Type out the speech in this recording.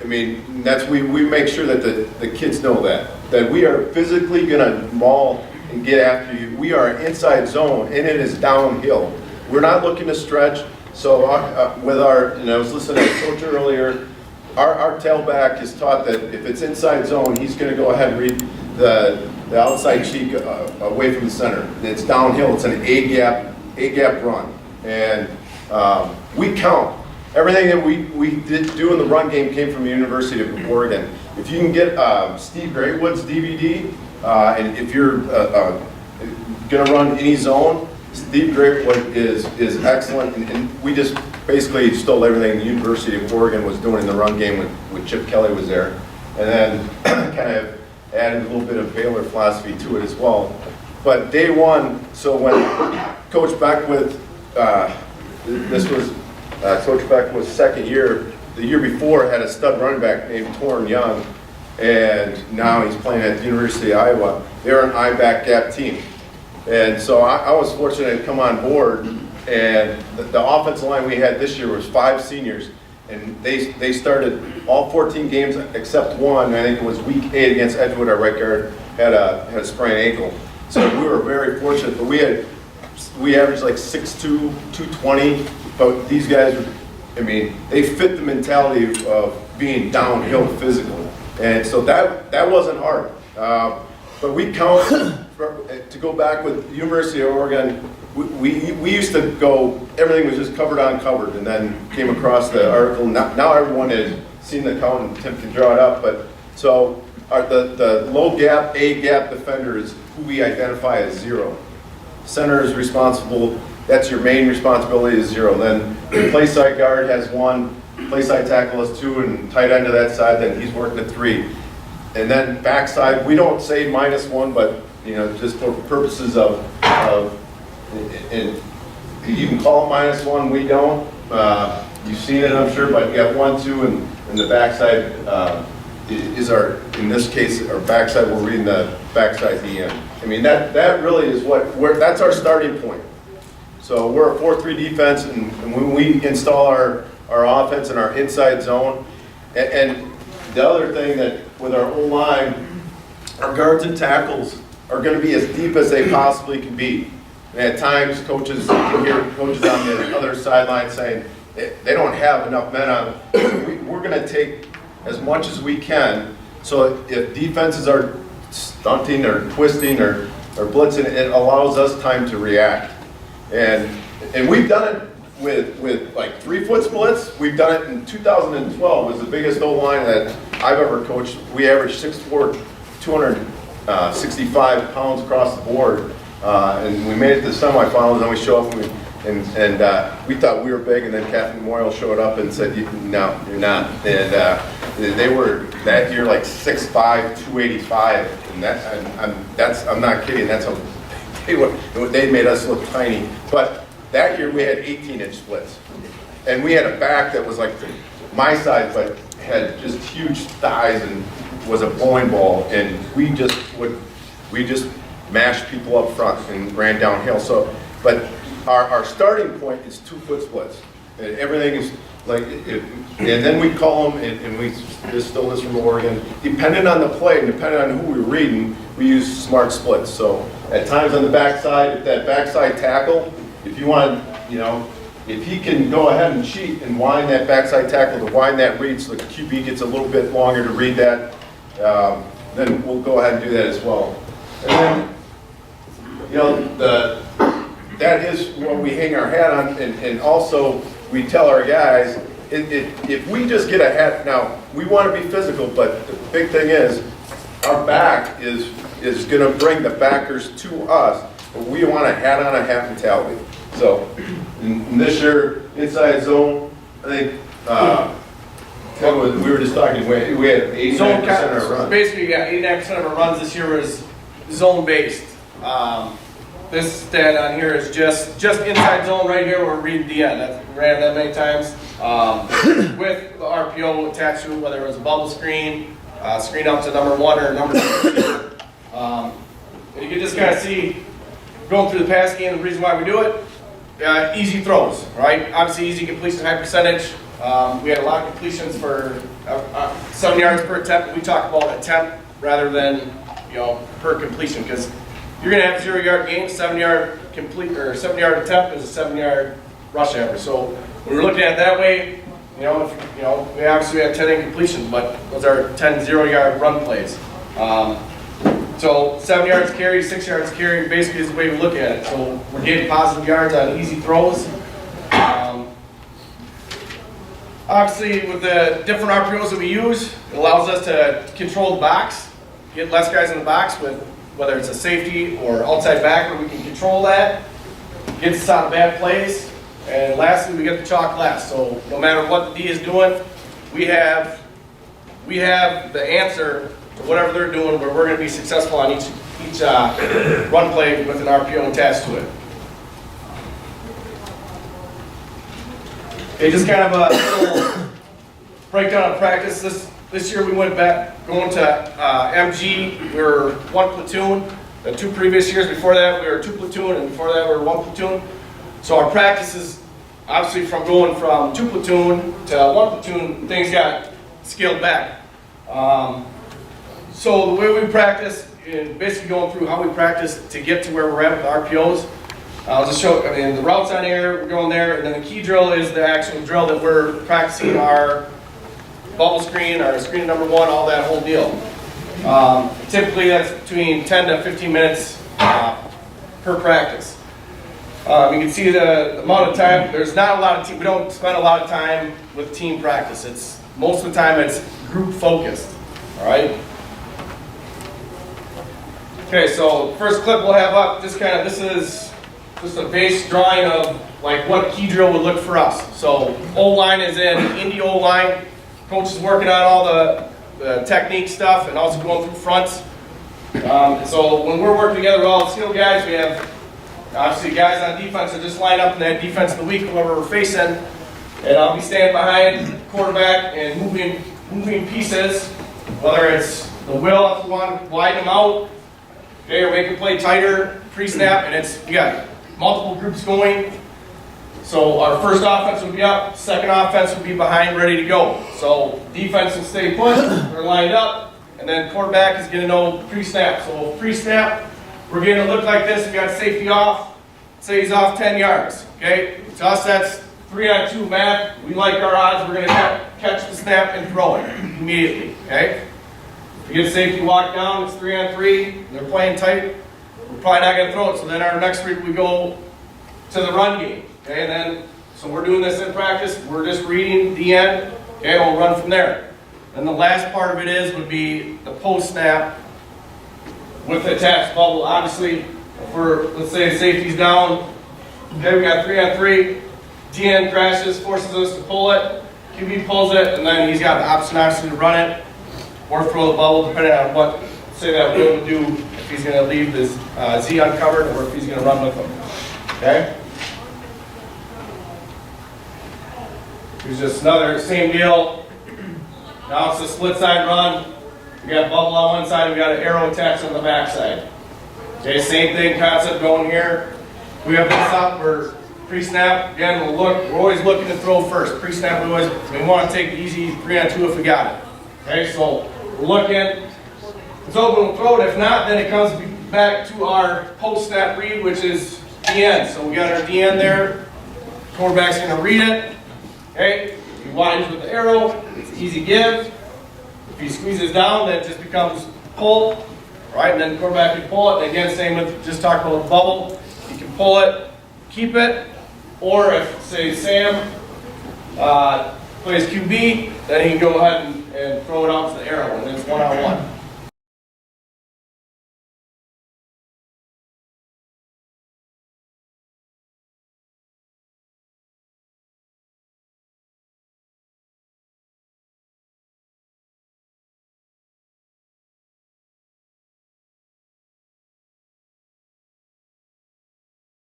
mean, we make sure that the kids know that we are physically going to maul and get after you. We are inside zone, and it is downhill. We're not looking to stretch. So with our, and I was listening to Coach earlier, our tailback is taught that if it's inside zone, he's going to go ahead and read the outside cheek away from the center. It's downhill. It's an A-gap run. And we count. Everything that we did do in the run game came from the University of Oregon. If you can get Steve Greatwood's DVD, and if you're going to run any zone, Steve Greatwood is excellent. And we just basically stole everything the University of Oregon was doing in the run game when Chip Kelly was there. And then kind of added a little bit of Baylor philosophy to it as well. But day one, so when Coach Beckwith, this was Coach Beckwith's second year, the year before had a stud running back named Torrin Young, and now he's playing at the University of Iowa. They're an I-back gap team. And so I was fortunate to come on board, and the offensive line we had this year was 5 seniors, and they started all 14 games except one. I think it was week 8 against Edgewood. Our right guard had a sprained ankle. So we were very fortunate, but we averaged like 6'2", 220, but these guys, I mean, they fit the mentality of being downhill physical. And so that wasn't hard. But we count, to go back with University of Oregon, we used to go, everything was just covered on covered, and then came across the article. Now everyone has seen the count, and Tim can draw it up. But so the low gap, A gap defender is who we identify as 0. Center is responsible, that's your main responsibility is 0. Then the play side guard has 1, play side tackle is 2, and tight end to that side, then he's working at 3. And then backside, we don't say -1, but just for purposes of and you can call it -1, we don't. You've seen it, I'm sure, but you got 1, 2, and the backside is our, in this case, our backside, we're reading the backside DN. I mean, that really is that's our starting point. So we're a 4-3 defense, and when we install our offense in our inside zone, and the other thing that with our O-line, our guards and tackles are going to be as deep as they possibly can be. And at times, coaches, you can hear coaches on the other sideline saying they don't have enough men on. We're going to take as much as we can. So if defenses are stunting or twisting or blitzing, it allows us time to react. And we've done it with like 3-foot splits. We've done it in 2012 was the biggest O-line that I've ever coached. We averaged 6'4", 265 pounds across the board. And we made it to the semifinals, and we show up and we thought we were big, and then Captain Memorial showed up and said, no, you're not. And they were that year like 6'5", 285, and I'm not kidding. That's how they made us look tiny. But that year we had 18-inch splits, and we had a back that was like my size, but had just huge thighs and was a bowling ball, and we just mashed people up front and ran downhill. So, but our starting point is 2-foot splits, and everything is like, and then we call them, and we distill this from Oregon. Depending on the play, and depending on who we're reading, we use smart splits. So at times on the backside, if that backside tackle, if you want, if he can go ahead and cheat and wind that backside tackle to wind that read so the QB gets a little bit longer to read that, then we'll go ahead and do that as well. And then, that is what we hang our hat on, and also we tell our guys, if we just get a hat, now we want to be physical, but the big thing is our back is going to bring the backers to us, but we want a hat on a hat mentality. So in this year, inside zone, I think we were just talking, we had 89% of our runs. Basically, yeah, 89% of our runs this year was zone-based. This stat on here is just inside zone right here where we're reading DN. We ran that many times with the RPO attached to it, whether it was a bubble screen, screen out to number 1 or number 2. And you can just kind of see, going through the pass game, the reason why we do it, easy throws, right? Obviously, easy completion, high percentage. We had a lot of completions for 7 yards per attempt. We talk about attempt rather than, per completion, because you're going to have 0-yard gain. 7-yard complete or 7-yard attempt is a 7-yard rush average. So when we're looking at it that way, we obviously have 10 incompletions, but those are 10 0-yard run plays. So 7 yards carry, 6 yards carry, basically is the way we look at it. So we're getting positive yards on easy throws. Obviously, with the different RPOs that we use, it allows us to control the box, get less guys in the box with whether it's a safety or outside backer, we can control that, gets us out of bad plays. And lastly, we get the chalk last. So no matter what the D is doing, we have the answer to whatever they're doing, where we're going to be successful on each run play with an RPO attached to it. Okay, just kind of a little breakdown of practice. This year we went back, going to MG, we were 1 platoon. The 2 previous years before that we were 2 platoon, and before that we were 1 platoon. So our practices, obviously from going from 2 platoon to 1 platoon, things got scaled back. So the way we practice, and basically going through how we practice to get to where we're at with the RPOs. I'll just show, the routes on air, we're going there, and then the key drill is the actual drill that we're practicing our bubble screen, our screen number 1, all that whole deal. Typically that's between 10 to 15 minutes per practice. You can see the amount of time, there's not a lot of we don't spend a lot of time with team practice. Most of the time it's group focused, all right? Okay, so first clip we'll have up, this is just a base drawing of like what key drill would look for us. So O-line is in Indy O-line. Coach is working on all the technique stuff and also going through fronts. So when we're working together with all the skill guys, we have obviously guys on defense that just line up in that defense of the week, whoever we're facing. And I'll be standing behind quarterback and moving pieces, whether it's the will if you want to widen them out, okay, or make the play tighter, pre-snap, and you got multiple groups going. So our first offense would be up, second offense would be behind, ready to go. So defense will stay put, they're lined up, and then quarterback is going to know pre-snap. So pre-snap, we're going to look like this. We got safety off, say he's off 10 yards. Okay, to us that's 3-on-2 math. We like our odds. We're going to catch the snap and throw it immediately. Okay, if we get safety walk down, it's 3-on-3. They're playing tight. We're probably not going to throw it. So then our next week we go to the run game. Okay, and then, so we're doing this in practice. We're just reading the end. Okay, we'll run from there. And the last part of it would be the post snap with the attached bubble. Obviously, if let's say safety's down. Okay, we got 3-on-3. DN crashes, forces us to pull it. QB pulls it, and then he's got the option obviously to run it or throw the bubble, depending on what, say that Will would do, if he's going to leave this Z uncovered or if he's going to run with them. Okay? Here's just another same deal. Now it's a split side run. We got bubble on one side, we got an arrow attached on the back side. Okay, same thing, concept going here. We have this up, we're pre-snap. Again, we're always looking to throw first. Pre-snap, we want to take the easy 3-on-2 if we got it. Okay, so we're looking. It's open, we'll throw it. If not, then it comes back to our post-snap read, which is DN. So we got our DN there. Quarterback's going to read it. Okay, he widens with the arrow. It's easy give. If he squeezes down, then it just becomes pull. All right, and then the quarterback can pull it. And again, same with just talking about the bubble. He can pull it, keep it, or if, say, Sam plays QB, then he can go ahead and throw it out to the arrow, and it's 1-on-1.